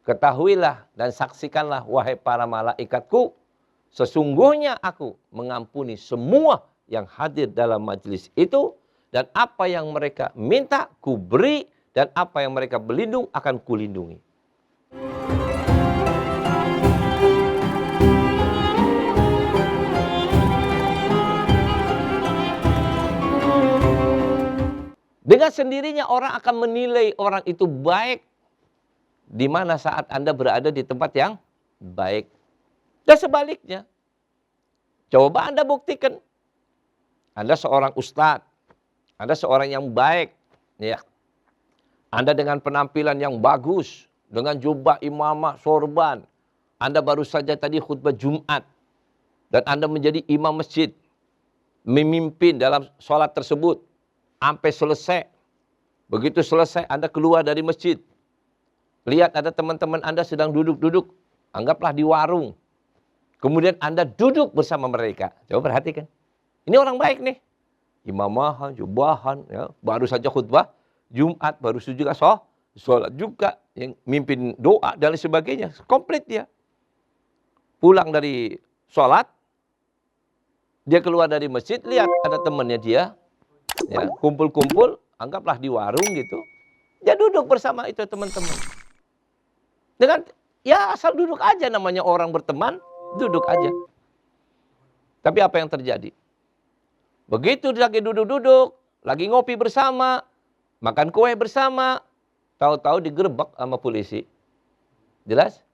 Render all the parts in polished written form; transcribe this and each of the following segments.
Ketahuilah dan saksikanlah wahai para malaikatku, sesungguhnya aku mengampuni semua yang hadir dalam majelis itu, dan apa yang mereka minta ku beri, dan apa yang mereka berlindung akan kulindungi. Dengan sendirinya orang akan menilai orang itu baik di mana saat Anda berada di tempat yang baik. Dan sebaliknya, coba Anda buktikan. Anda seorang ustadz, Anda seorang yang baik, ya. Anda dengan penampilan yang bagus, dengan jubah imamah, sorban. Anda baru saja tadi khutbah Jumat, dan Anda menjadi imam masjid, memimpin dalam sholat tersebut, sampai selesai. Begitu selesai, Anda keluar dari masjid. Lihat ada teman-teman Anda sedang duduk-duduk, anggaplah di warung. Kemudian Anda duduk bersama mereka. Coba perhatikan. Ini orang baik nih. Imamahan, jubahan, ya, baru saja khutbah Jumat, baru saja juga sholat juga, yang mimpin doa dan lain sebagainya. Komplit dia. Pulang dari sholat, dia keluar dari masjid, lihat ada temannya dia, ya, kumpul-kumpul, anggaplah di warung gitu. Dia duduk bersama itu teman-teman. Dengan, ya asal duduk aja, namanya orang berteman, duduk aja. Tapi apa yang terjadi? Begitu lagi duduk-duduk, lagi ngopi bersama, makan kue bersama, tahu-tahu digerebek sama polisi. Jelas?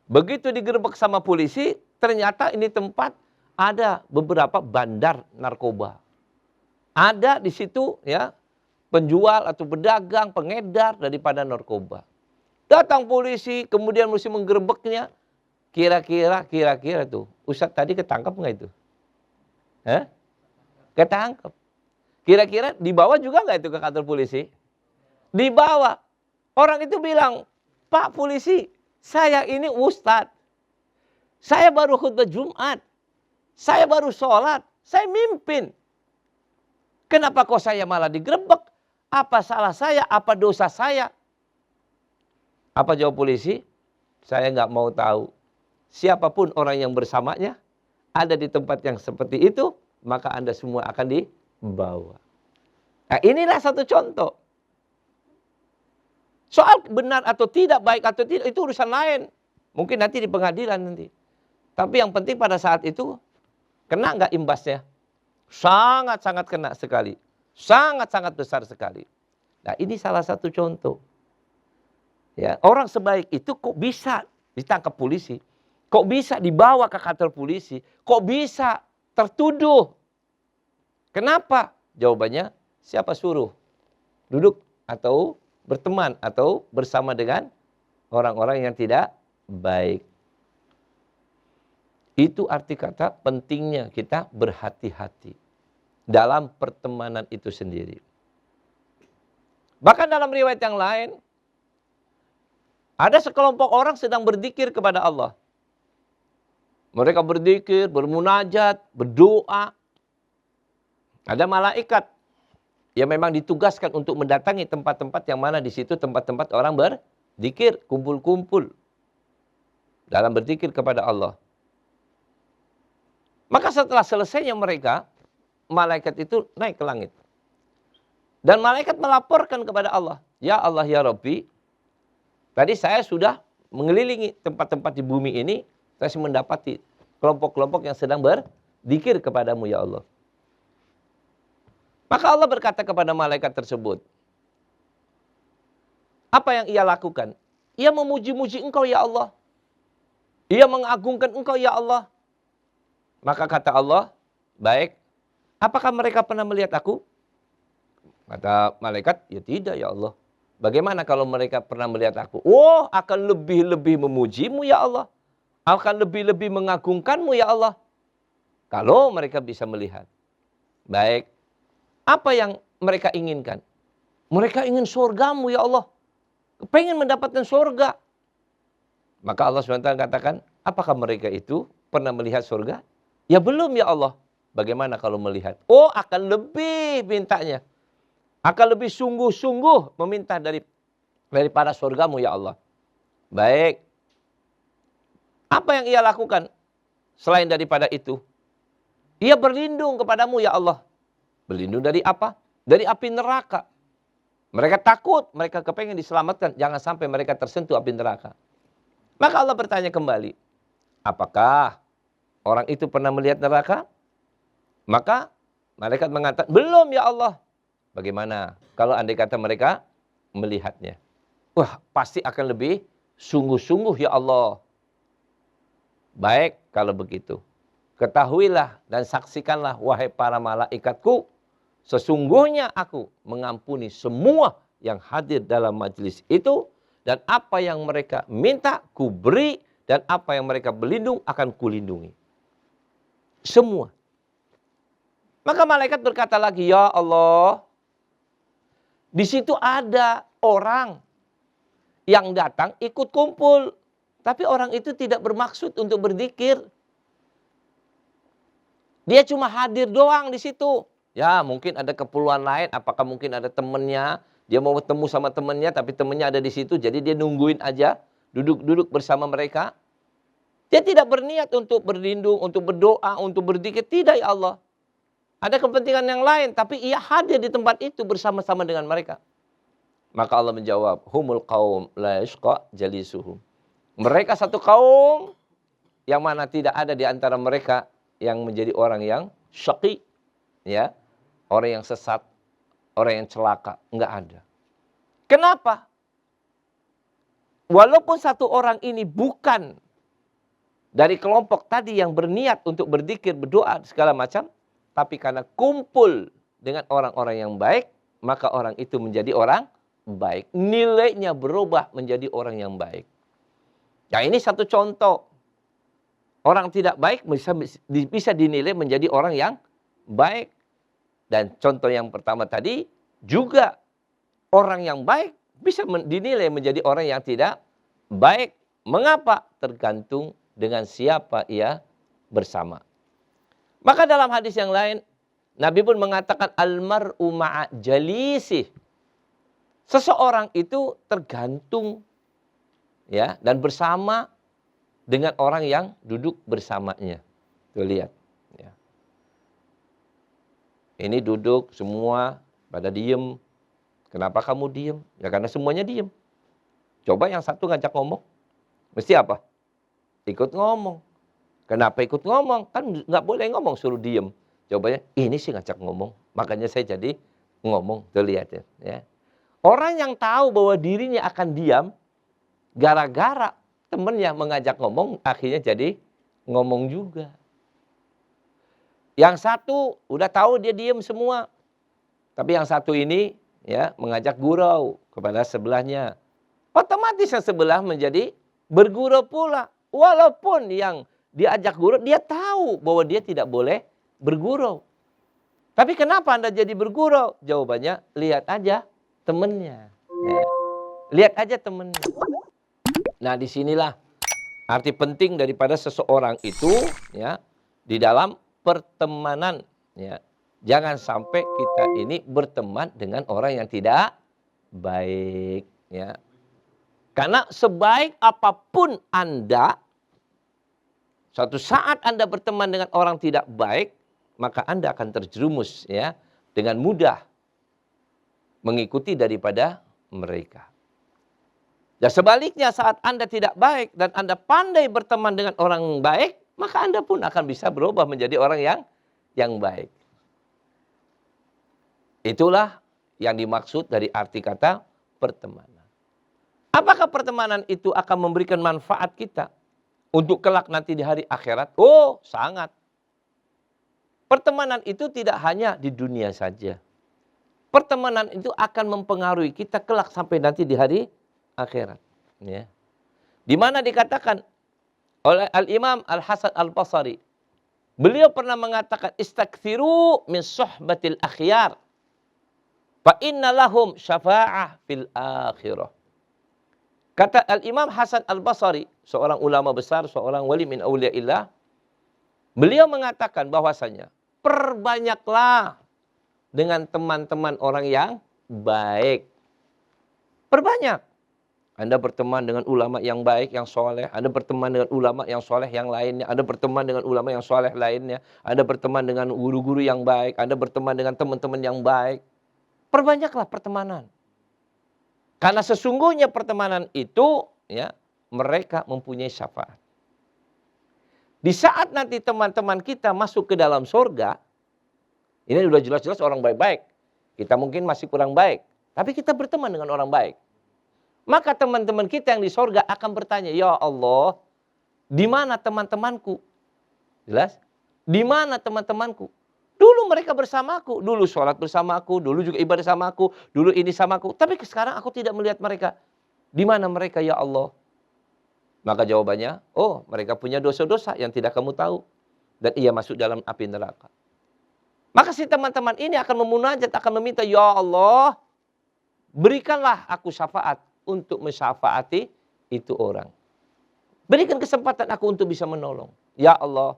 Begitu digerebek sama polisi, ternyata ini tempat ada beberapa bandar narkoba. Ada di situ ya penjual atau pedagang, pengedar daripada narkoba. Datang polisi, kemudian mesti menggerebeknya. Kira-kira tuh, Ustadz tadi ketangkap nggak itu? Hah? Ketangkep. Kira-kira dibawa juga nggak itu ke kantor polisi? Dibawa. Orang itu bilang, Pak polisi, saya ini ustadz. Saya baru khutbah Jumat. Saya baru sholat. Saya mimpin. Kenapa kok saya malah digerebek? Apa salah saya? Apa dosa saya? Apa jawab polisi? Saya nggak mau tahu. Siapapun orang yang bersamanya, ada di tempat yang seperti itu, maka Anda semua akan dibawa. Nah, inilah satu contoh. Soal benar atau tidak, baik atau tidak, itu urusan lain. Mungkin nanti di pengadilan nanti. Tapi yang penting pada saat itu, kena nggak imbasnya? Sangat-sangat kena sekali. Sangat-sangat besar sekali. Nah, ini salah satu contoh. Ya, orang sebaik itu kok bisa ditangkap polisi? Kok bisa dibawa ke kantor polisi? Kok bisa tertuduh? Kenapa? Jawabannya, siapa suruh? Duduk atau berteman atau bersama dengan orang-orang yang tidak baik. Itu arti kata pentingnya kita berhati-hati dalam pertemanan itu sendiri. Bahkan dalam riwayat yang lain, ada sekelompok orang sedang berzikir kepada Allah. Mereka berzikir, bermunajat, berdoa. Ada malaikat yang memang ditugaskan untuk mendatangi tempat-tempat yang mana di situ tempat-tempat orang berzikir, kumpul-kumpul dalam berzikir kepada Allah. Maka setelah selesainya mereka, malaikat itu naik ke langit. Dan malaikat melaporkan kepada Allah, ya Allah ya Rabbi, tadi saya sudah mengelilingi tempat-tempat di bumi ini, saya mendapati kelompok-kelompok yang sedang berzikir kepadamu ya Allah. Maka Allah berkata kepada malaikat tersebut, apa yang ia lakukan? Ia memuji-muji engkau ya Allah. Ia mengagungkan engkau ya Allah. Maka kata Allah, baik, apakah mereka pernah melihat aku? Kata malaikat, ya tidak ya Allah. Bagaimana kalau mereka pernah melihat aku? Oh, akan lebih-lebih memujimu ya Allah. Akan lebih-lebih mengagungkanmu ya Allah. Kalau mereka bisa melihat. Baik. Apa yang mereka inginkan? Mereka ingin surgamu ya Allah. Pengen mendapatkan surga. Maka Allah SWT katakan, apakah mereka itu pernah melihat surga? Ya belum ya Allah. Bagaimana kalau melihat? Oh, akan lebih mintanya. Akan lebih sungguh-sungguh meminta daripada surgamu ya Allah. Baik. Apa yang ia lakukan selain daripada itu? Ia berlindung kepadamu ya Allah. Berlindung dari apa? Dari api neraka. Mereka takut, mereka kepengen diselamatkan. Jangan sampai mereka tersentuh api neraka. Maka Allah bertanya kembali. Apakah orang itu pernah melihat neraka? Maka malaikat mengatakan, belum ya Allah. Bagaimana kalau andai kata mereka melihatnya? Wah, pasti akan lebih sungguh-sungguh ya Allah. Baik kalau begitu. Ketahuilah dan saksikanlah wahai para malaikatku. Sesungguhnya aku mengampuni semua yang hadir dalam majelis itu. Dan apa yang mereka minta ku beri. Dan apa yang mereka berlindung akan kulindungi. Semua. Maka malaikat berkata lagi, ya Allah. Di situ ada orang yang datang ikut kumpul. Tapi orang itu tidak bermaksud untuk berzikir. Dia cuma hadir doang di situ. Ya mungkin ada keperluan lain. Apakah mungkin ada temannya. Dia mau ketemu sama temannya tapi temannya ada di situ. Jadi dia nungguin aja. Duduk-duduk bersama mereka. Dia tidak berniat untuk berlindung, untuk berdoa, untuk berzikir. Tidak ya Allah. Ada kepentingan yang lain. Tapi ia hadir di tempat itu bersama-sama dengan mereka. Maka Allah menjawab. Humul qaum la yashqa jalisuhum. Mereka satu kaum yang mana tidak ada di antara mereka yang menjadi orang yang syaqi, ya, orang yang sesat, orang yang celaka, enggak ada. Kenapa? Walaupun satu orang ini bukan dari kelompok tadi yang berniat untuk berzikir, berdoa, segala macam, tapi karena kumpul dengan orang-orang yang baik, maka orang itu menjadi orang baik. Nilainya berubah menjadi orang yang baik. Ya ini satu contoh. Orang tidak baik bisa dinilai menjadi orang yang baik. Dan contoh yang pertama tadi juga orang yang baik bisa dinilai menjadi orang yang tidak baik. Mengapa? Tergantung dengan siapa ia bersama. Maka dalam hadis yang lain, Nabi pun mengatakan almar'u ma'a jalisih. Seseorang itu tergantung ya, dan bersama dengan orang yang duduk bersamanya. Tuh lihat. Ya. Ini duduk semua pada diem. Kenapa kamu diem? Ya karena semuanya diem. Coba yang satu ngajak ngomong. Mesti apa? Ikut ngomong. Kenapa ikut ngomong? Kan nggak boleh ngomong, suruh diem. Coba ini sih ngajak ngomong. Makanya saya jadi ngomong. Tuh lihat ya. Orang yang tahu bahwa dirinya akan diam, gara-gara temennya mengajak ngomong, akhirnya jadi ngomong juga. Yang satu udah tahu dia diem semua. Tapi yang satu ini ya mengajak gurau kepada sebelahnya. Otomatis yang sebelah menjadi bergurau pula. Walaupun yang diajak gurau, dia tahu bahwa dia tidak boleh bergurau. Tapi kenapa Anda jadi bergurau? Jawabannya, lihat aja temennya. Ya. Lihat aja temennya. Nah disinilah arti penting daripada seseorang itu ya di dalam pertemanan. Ya. Jangan sampai kita ini berteman dengan orang yang tidak baik. Ya. Karena sebaik apapun Anda, suatu saat Anda berteman dengan orang tidak baik, maka Anda akan terjerumus ya dengan mudah mengikuti daripada mereka. Dan sebaliknya saat Anda tidak baik dan Anda pandai berteman dengan orang baik, maka Anda pun akan bisa berubah menjadi orang yang baik. Itulah yang dimaksud dari arti kata pertemanan. Apakah pertemanan itu akan memberikan manfaat kita untuk kelak nanti di hari akhirat? Oh, sangat. Pertemanan itu tidak hanya di dunia saja. Pertemanan itu akan mempengaruhi kita kelak sampai nanti di hari akhirat. Ya. Di mana dikatakan oleh Al-Imam Al-Hasan Al-Basri. Beliau pernah mengatakan, istaktsiru min suhbatil akhyar. Fa inna lahum syafa'ah fil akhirah. Kata Al-Imam Hasan Al-Basri, seorang ulama besar, seorang wali min awliyaillah. Beliau mengatakan bahwasanya, perbanyaklah dengan teman-teman orang yang baik. Perbanyak. Anda berteman dengan ulama yang baik, yang soleh. Anda berteman dengan ulama yang soleh yang lainnya. Anda berteman dengan ulama yang soleh lainnya. Anda berteman dengan guru-guru yang baik. Anda berteman dengan teman-teman yang baik. Perbanyaklah pertemanan. Karena sesungguhnya pertemanan itu, ya, mereka mempunyai syafaat. Di saat nanti teman-teman kita masuk ke dalam surga, ini sudah jelas-jelas orang baik-baik. Kita mungkin masih kurang baik. Tapi kita berteman dengan orang baik. Maka teman-teman kita yang di surga akan bertanya, ya Allah, di mana teman-temanku? Jelas? Di mana teman-temanku? Dulu mereka bersamaku, dulu sholat bersamaku, dulu juga ibadah sama aku, dulu ini sama aku. Tapi sekarang aku tidak melihat mereka. Di mana mereka ya Allah? Maka jawabannya, oh mereka punya dosa-dosa yang tidak kamu tahu. Dan ia masuk dalam api neraka. Maka si teman-teman ini akan memunajat, akan meminta, ya Allah, berikanlah aku syafaat untuk mensyafaati itu orang. Berikan kesempatan aku untuk bisa menolong. Ya Allah,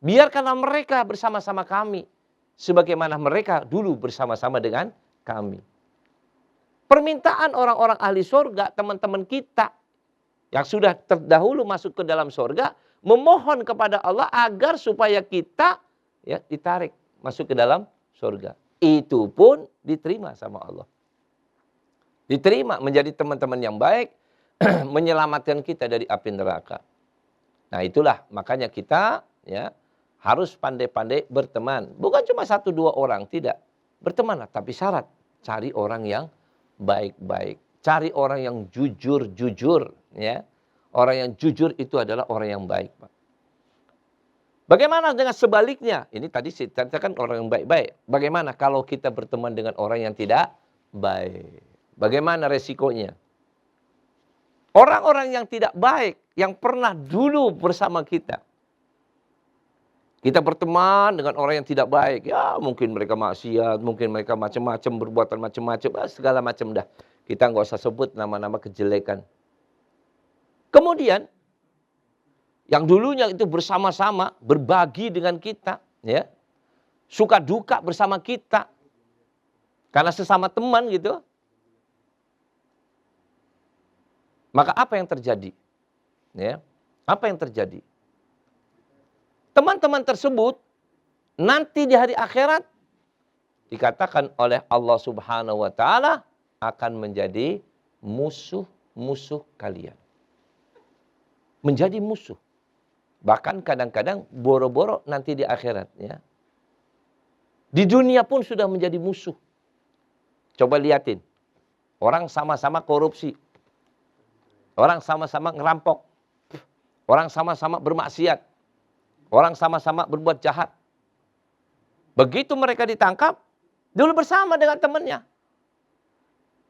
biarkanlah mereka bersama-sama kami. Sebagaimana mereka dulu bersama-sama dengan kami. Permintaan orang-orang ahli surga, teman-teman kita yang sudah terdahulu masuk ke dalam surga, memohon kepada Allah agar supaya kita, ya, ditarik masuk ke dalam surga. Itu pun diterima sama Allah. Diterima menjadi teman-teman yang baik, menyelamatkan kita dari api neraka. Nah itulah makanya kita, ya, harus pandai-pandai berteman. Bukan cuma 1-2 orang, tidak. Bertemanlah, tapi syarat cari orang yang baik-baik. Cari orang yang jujur-jujur, ya. Orang yang jujur itu adalah orang yang baik, Pak. Bagaimana dengan sebaliknya? Ini tadi saya katakan orang yang baik-baik. Bagaimana kalau kita berteman dengan orang yang tidak baik? Bagaimana resikonya? Orang-orang yang tidak baik, yang pernah dulu bersama kita. Kita berteman dengan orang yang tidak baik. Ya mungkin mereka maksiat, mungkin mereka macam-macam, berbuatan macam-macam, segala macam dah. Kita nggak usah sebut nama-nama kejelekan. Kemudian, yang dulunya itu bersama-sama, berbagi dengan kita, ya, suka duka bersama kita, karena sesama teman gitu. Maka apa yang terjadi? Ya, apa yang terjadi? Teman-teman tersebut nanti di hari akhirat dikatakan oleh Allah Subhanahu wa taala akan menjadi musuh-musuh kalian. Menjadi musuh. Bahkan kadang-kadang boro-boro nanti di akhirat, ya. Di dunia pun sudah menjadi musuh. Coba lihatin. Orang sama-sama korupsi. Orang sama-sama ngerampok. Orang sama-sama bermaksiat. Orang sama-sama berbuat jahat. Begitu mereka ditangkap, dulu bersama dengan temannya.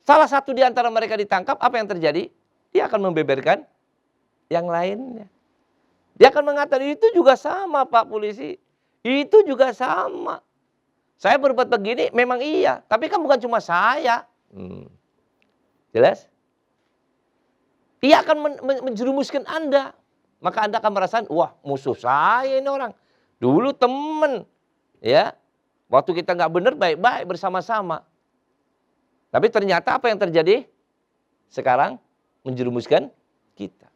Salah satu di antara mereka ditangkap, apa yang terjadi? Dia akan membeberkan yang lainnya. Dia akan mengatakan, itu juga sama Pak Polisi. Itu juga sama. Saya berbuat begini memang iya. Tapi kan bukan cuma saya. Jelas? Ia akan menjerumuskan Anda. Maka Anda akan merasakan, wah musuh saya ini orang. Dulu temen. Ya, waktu kita nggak benar baik-baik bersama-sama. Tapi ternyata apa yang terjadi? Sekarang menjerumuskan kita.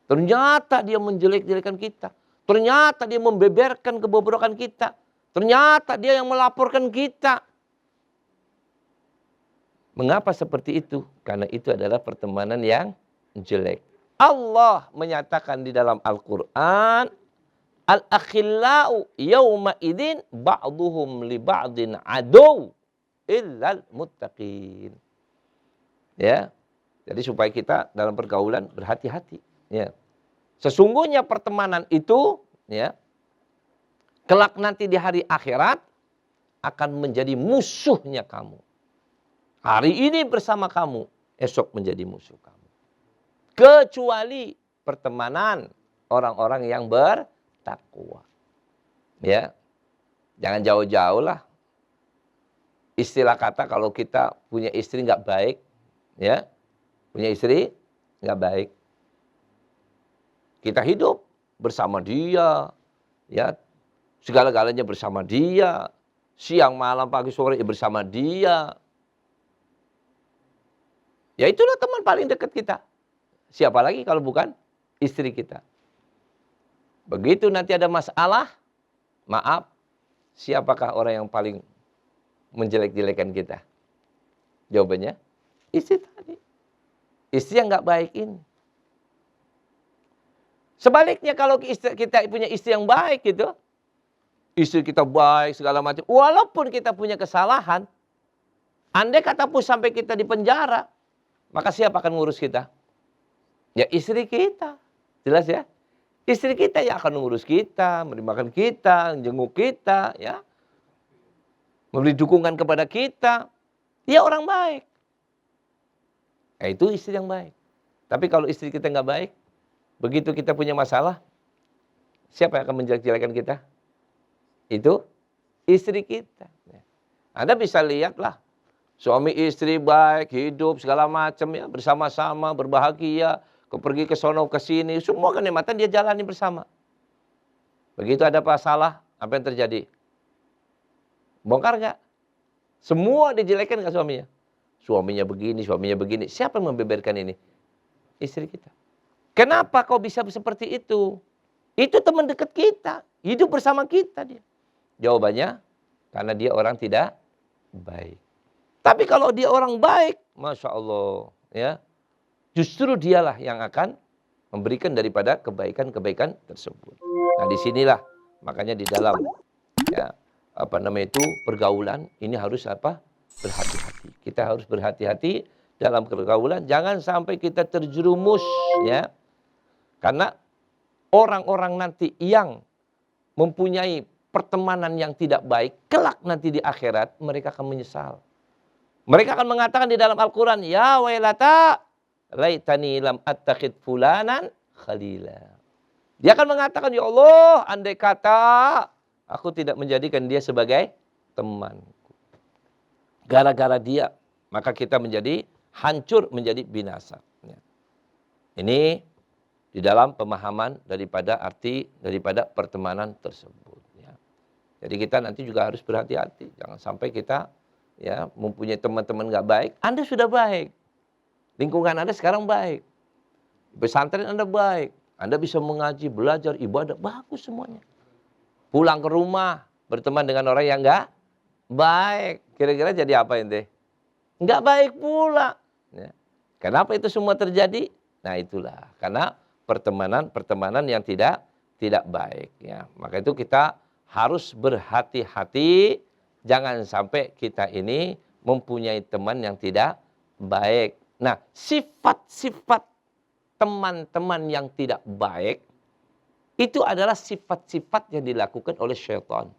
Ternyata dia menjelek-jelekan kita. Ternyata dia membeberkan kebobrokan kita. Ternyata dia yang melaporkan kita. Mengapa seperti itu? Karena itu adalah pertemanan yang jelek. Allah menyatakan di dalam Al-Quran, Al-akhillau yawma idin ba'duhum li ba'din adu illal muttaqin. Ya. Jadi supaya kita dalam pergaulan berhati-hati, ya. Sesungguhnya pertemanan itu, ya, kelak nanti di hari akhirat akan menjadi musuhnya kamu. Hari ini bersama kamu, esok menjadi musuh kamu. Kecuali pertemanan orang-orang yang bertakwa. Ya. Jangan jauh-jauh lah. Istilah kata kalau kita punya istri nggak baik, ya. Punya istri nggak baik. Kita hidup bersama dia, ya, segala-galanya bersama dia, siang, malam, pagi, sore bersama dia. Ya itulah teman paling dekat kita. Siapa lagi kalau bukan istri kita? Begitu nanti ada masalah, maaf, siapakah orang yang paling menjelek-jelekan kita? Jawabannya, istri tadi. Istri yang nggak baik ini. Sebaliknya kalau kita punya istri yang baik gitu, istri kita baik segala macam, walaupun kita punya kesalahan, andai kata pun sampai kita di penjara, maka siapa akan ngurus kita? Ya istri kita. Jelas ya? Istri kita yang akan mengurus kita, memberi makan kita, jenguk kita, ya. Memberi dukungan kepada kita. Dia orang baik. Nah, itu istri yang baik. Tapi kalau istri kita nggak baik, begitu kita punya masalah, siapa yang akan menjelek-jelekan kita? Itu istri kita. Anda bisa lihatlah, suami istri baik, hidup segala macam ya, bersama-sama, berbahagia, pergi ke sono ke sini, semua kenikmatan dia jalani bersama. Begitu ada masalah, apa yang terjadi? Bongkar nggak? Semua dijelekan nggak suaminya? Suaminya begini. Siapa yang membeberkan ini? Istri kita. Kenapa kau bisa seperti itu? Itu teman dekat kita. Hidup bersama kita dia. Jawabannya, karena dia orang tidak baik. Tapi kalau dia orang baik, Masya Allah. Ya, justru dialah yang akan memberikan daripada kebaikan-kebaikan tersebut. Nah disinilah, makanya di dalam ya, pergaulan, ini harus berhati-hati. Kita harus berhati-hati dalam pergaulan, jangan sampai kita terjerumus ya. Karena orang-orang nanti yang mempunyai pertemanan yang tidak baik, kelak nanti di akhirat mereka akan menyesal. Mereka akan mengatakan di dalam Al-Quran, ya wailata laitani lam attakhid fulanan khalila. Dia akan mengatakan, ya Allah, andai kata aku tidak menjadikan dia sebagai teman. Gara-gara dia, maka kita menjadi hancur, menjadi binasa. Ini di dalam pemahaman daripada arti daripada pertemanan tersebut. Ya. Jadi kita nanti juga harus berhati-hati. Jangan sampai kita ya mempunyai teman-teman nggak baik. Anda sudah baik. Lingkungan Anda sekarang baik. Pesantren Anda baik. Anda bisa mengaji, belajar, ibadah. Bagus semuanya. Pulang ke rumah, berteman dengan orang yang nggak baik. Kira-kira jadi apa ente? Nggak baik pula. Ya. Kenapa itu semua terjadi? Nah itulah. Karena pertemanan yang tidak baik. Ya. Maka itu kita harus berhati-hati. Jangan sampai kita ini mempunyai teman yang tidak baik. Nah sifat-sifat teman-teman yang tidak baik itu adalah sifat-sifat yang dilakukan oleh syaitan.